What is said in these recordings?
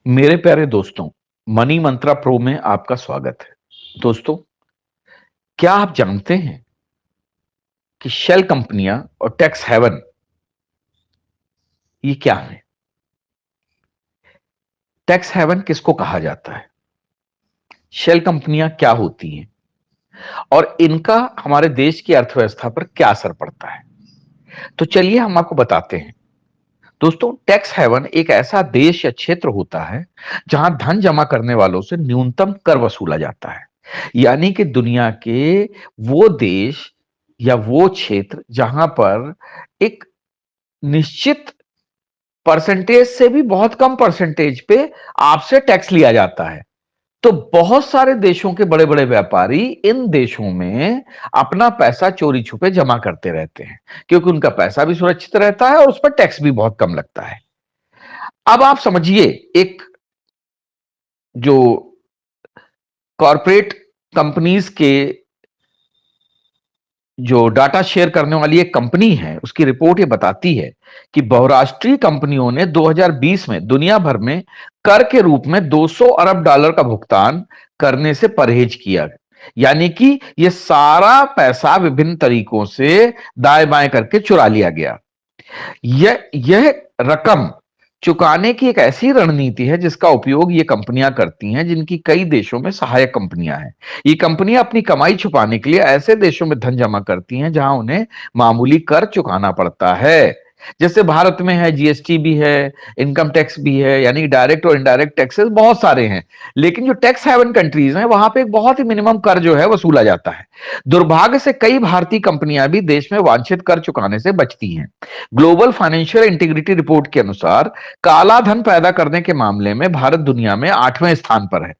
मेरे प्यारे दोस्तों, मनी मंत्रा प्रो में आपका स्वागत है। दोस्तों, क्या आप जानते हैं कि शेल कंपनियां और टैक्स हेवन ये क्या है? टैक्स हेवन किसको कहा जाता है? शेल कंपनियां क्या होती हैं और इनका हमारे देश की अर्थव्यवस्था पर क्या असर पड़ता है? तो चलिए हम आपको बताते हैं। दोस्तों, टैक्स हेवन एक ऐसा देश या क्षेत्र होता है जहां धन जमा करने वालों से न्यूनतम कर वसूला जाता है। यानी कि दुनिया के वो देश या वो क्षेत्र जहां पर एक निश्चित परसेंटेज से भी बहुत कम परसेंटेज पे आपसे टैक्स लिया जाता है। तो बहुत सारे देशों के बड़े बड़े व्यापारी इन देशों में अपना पैसा चोरी छुपे जमा करते रहते हैं, क्योंकि उनका पैसा भी सुरक्षित रहता है और उस पर टैक्स भी बहुत कम लगता है। अब आप समझिए, एक जो कॉरपोरेट कंपनीज के जो डाटा शेयर करने वाली एक कंपनी है, उसकी रिपोर्ट ये बताती है कि बहुराष्ट्रीय कंपनियों ने 2020 में दुनिया भर में कर के रूप में 200 अरब डॉलर का भुगतान करने से परहेज किया। यानी कि यह सारा पैसा विभिन्न तरीकों से दाएं बाएं करके चुरा लिया गया। यह रकम चुकाने की एक ऐसी रणनीति है जिसका उपयोग ये कंपनियां करती हैं, जिनकी कई देशों में सहायक कंपनियां हैं। ये कंपनियां अपनी कमाई छुपाने के लिए ऐसे देशों में धन जमा करती हैं जहां उन्हें मामूली कर चुकाना पड़ता है। जैसे भारत में है, जीएसटी भी है, इनकम टैक्स भी है, यानी डायरेक्ट और इनडायरेक्ट टैक्सेस बहुत सारे हैं। लेकिन जो टैक्स हेवन कंट्रीज हैं, वहां पे एक बहुत ही मिनिमम कर जो है वसूला जाता है। दुर्भाग्य से कई भारतीय कंपनियां भी देश में वांछित कर चुकाने से बचती हैं। ग्लोबल फाइनेंशियल इंटीग्रिटी रिपोर्ट के अनुसार काला धन पैदा करने के मामले में भारत दुनिया में 8वें स्थान पर है।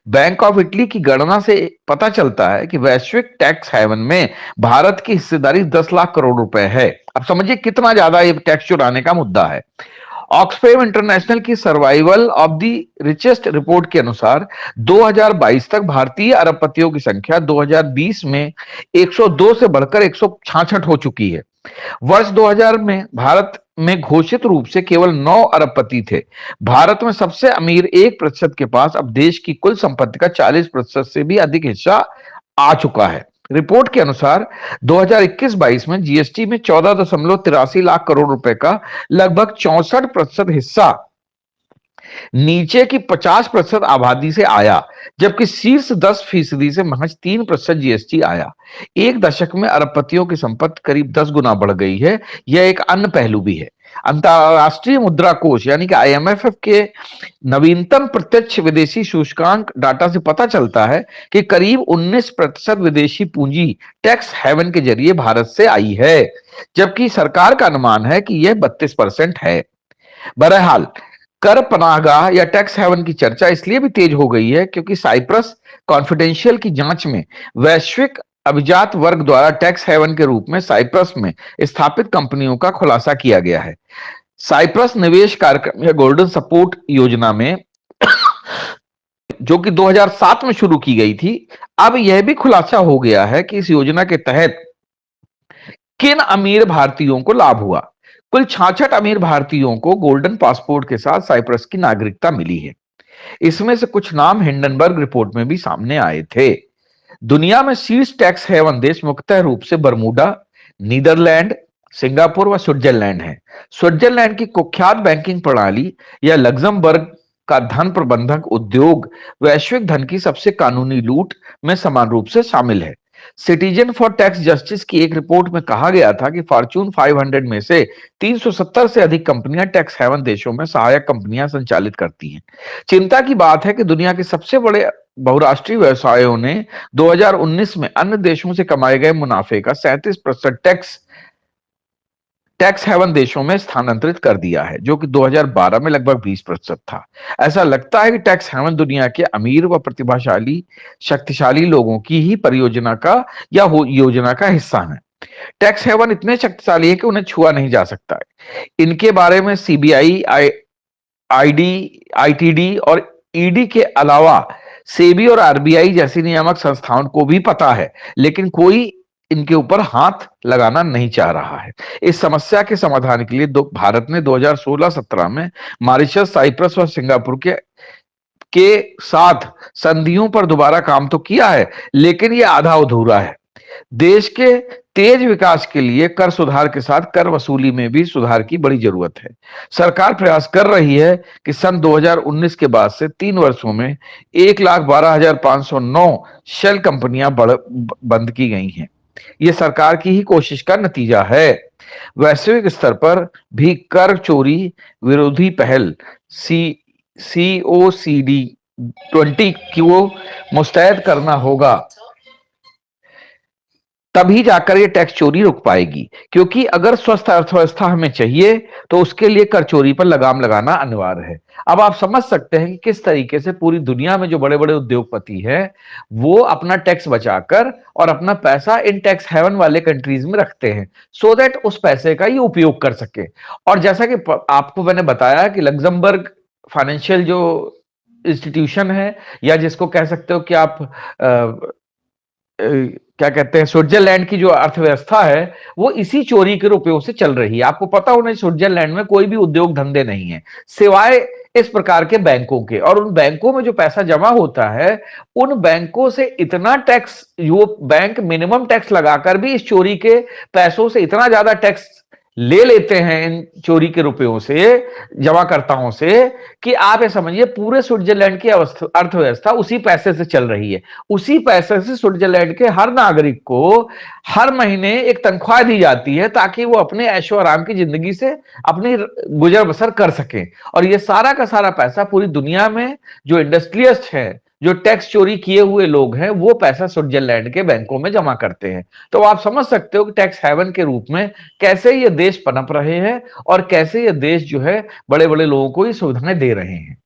बैंक ऑफ इटली की गणना से पता चलता है कि वैश्विक टैक्स हेवन में भारत की हिस्सेदारी 10 लाख करोड़ रुपए है। अब समझिए कितना ज्यादा ये टैक्स चुराने का मुद्दा है। ऑक्सफैम इंटरनेशनल की survival of the richest report के अनुसार 2022 तक भारतीय अरबपतियों की संख्या 2020 में 102 से बढ़कर 166 हो चुकी है। वर्ष 2000 में भारत में घोषित रूप से केवल 9 अरबपति थे। भारत में सबसे अमीर 1% के पास अब देश की कुल संपत्ति का 40% से भी अधिक हिस्सा आ चुका है। रिपोर्ट के अनुसार 2021-22 में जीएसटी में 14.83 लाख करोड़ रुपए का लगभग 64% हिस्सा नीचे की 50% आबादी से आया, जबकि शीर्ष 10% से महज 3% जीएसटी आया। एक दशक में अरबपतियों की संपत्ति करीब 10 गुना बढ़ गई है। यह एक अन्य पहलू भी है। अंतरराष्ट्रीय मुद्रा कोष यानी कि आईएमएफ के नवीनतम प्रत्यक्ष विदेशी सूचकांक डाटा से पता चलता है कि करीब 19% विदेशी पूंजी टैक्स हेवन के जरिए भारत से आई है, जबकि सरकार का अनुमान है कि यह 32% है। बहरहाल, कर पनाहगाह या टैक्स हेवन की चर्चा इसलिए भी तेज हो गई है क्योंकि साइप्रस कॉन्फिडेंशियल की जांच में वैश्विक अभिजात वर्ग द्वारा टैक्स हेवन के रूप में साइप्रस में स्थापित कंपनियों का खुलासा किया गया है। साइप्रस निवेश कार्यक्रम या गोल्डन सपोर्ट योजना में, जो कि 2007 में शुरू की गई थी, अब यह भी खुलासा हो गया है कि इस योजना के तहत किन अमीर भारतीयों को लाभ हुआ। कुल 66 अमीर भारतीयों को गोल्डन पासपोर्ट के साथ साइप्रस की नागरिकता मिली है। इसमें से कुछ नाम हिंडनबर्ग रिपोर्ट में भी सामने आए थे। दुनिया में शीर्ष टैक्स हेवन देश मुख्यतः रूप से बरमूडा, नीदरलैंड, सिंगापुर व स्विट्जरलैंड है। स्विट्जरलैंड की कुख्यात बैंकिंग प्रणाली या लग्जमबर्ग का धन प्रबंधक उद्योग वैश्विक धन की सबसे कानूनी लूट में समान रूप से शामिल है। सिटीजन फॉर टैक्स जस्टिस की एक रिपोर्ट में कहा गया था कि फॉर्च्यून 500 में से 370 से अधिक कंपनियां टैक्स हेवन देशों में सहायक कंपनियां संचालित करती हैं। चिंता की बात है कि दुनिया के सबसे बड़े बहुराष्ट्रीय व्यवसायों ने 2019 में अन्य देशों से कमाए गए मुनाफे का 37% टैक्स हेवन देशों में स्थानांतरित कर दिया है, जो कि 2012 में लगभग 20% था। ऐसा लगता है कि टैक्स हेवन दुनिया के अमीर व प्रतिभाशाली शक्तिशाली लोगों की ही परियोजना का या योजना का हिस्सा है। टैक्स हेवन इतने शक्तिशाली है कि उन्हें छुआ नहीं जा सकता है। इनके बारे में सीबीआई, आईटीडी और ईडी के अलावा सेबी और आरबीआई जैसी नियामक संस्थाओं को भी पता है, लेकिन कोई इनके ऊपर हाथ लगाना नहीं चाह रहा है। इस समस्या के समाधान के लिए भारत ने 2016-17 में मॉरिशस, साइप्रस और सिंगापुर के के साथ संधियों पर दोबारा काम तो किया है, लेकिन यह आधा अधूरा है। देश के तेज विकास के लिए कर सुधार के साथ कर वसूली में भी सुधार की बड़ी जरूरत है। सरकार प्रयास कर रही है कि सन 2019 के बाद से 3 वर्षों में 1,12,509 शेल कंपनियां बंद की गई हैं। यह सरकार की ही कोशिश का नतीजा है। वैश्विक स्तर पर भी कर चोरी विरोधी पहल COCD 20 को मुस्तैद करना होगा, तभी जाकर ये टैक्स चोरी रुक पाएगी। क्योंकि अगर स्वस्थ अर्थव्यवस्था हमें चाहिए तो उसके लिए कर चोरी पर लगाम लगाना अनिवार्य है। अब आप समझ सकते हैं कि किस तरीके से पूरी दुनिया में जो बड़े बड़े उद्योगपति हैं वो अपना टैक्स बचाकर और अपना पैसा इन टैक्स हेवन वाले कंट्रीज में रखते हैं, सो दैट उस पैसे का ये उपयोग कर सके। और जैसा कि आपको मैंने बताया कि लग्जमबर्ग फाइनेंशियल जो इंस्टीट्यूशन है, या जिसको कह सकते हो कि आप क्या कहते हैं, स्विट्जरलैंड की जो अर्थव्यवस्था है वो इसी चोरी के रुपयों से चल रही है। आपको पता होना, स्विट्जरलैंड में कोई भी उद्योग धंधे नहीं है सिवाय इस प्रकार के बैंकों के, और उन बैंकों में जो पैसा जमा होता है उन बैंकों से इतना टैक्स, जो बैंक मिनिमम टैक्स लगाकर भी इस चोरी के पैसों से इतना ज्यादा टैक्स ले लेते हैं इन चोरी के रुपयों से, जमाकर्ताओं से, कि आप ये समझिए पूरे स्विट्जरलैंड की अर्थव्यवस्था उसी पैसे से चल रही है। उसी पैसे से स्विट्जरलैंड के हर नागरिक को हर महीने एक तनख्वाह दी जाती है ताकि वो अपने ऐशो आराम की जिंदगी से अपनी गुजर बसर कर सके। और ये सारा का सारा पैसा पूरी दुनिया में जो इंडस्ट्रियलिस्ट है, जो टैक्स चोरी किए हुए लोग हैं, वो पैसा स्विट्जरलैंड के बैंकों में जमा करते हैं। तो आप समझ सकते हो कि टैक्स हेवन के रूप में कैसे ये देश पनप रहे हैं और कैसे ये देश जो है बड़े बड़े लोगों को ये सुविधाएं दे रहे हैं।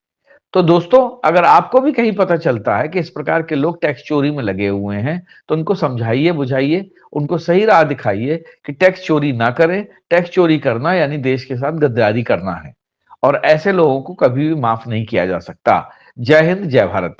तो दोस्तों, अगर आपको भी कहीं पता चलता है कि इस प्रकार के लोग टैक्स चोरी में लगे हुए हैं तो उनको समझाइए, बुझाइए, उनको सही राह दिखाइए कि टैक्स चोरी ना करें। टैक्स चोरी करना यानी देश के साथ गद्दारी करना है, और ऐसे लोगों को कभी भी माफ नहीं किया जा सकता। जय हिंद, जय भारत।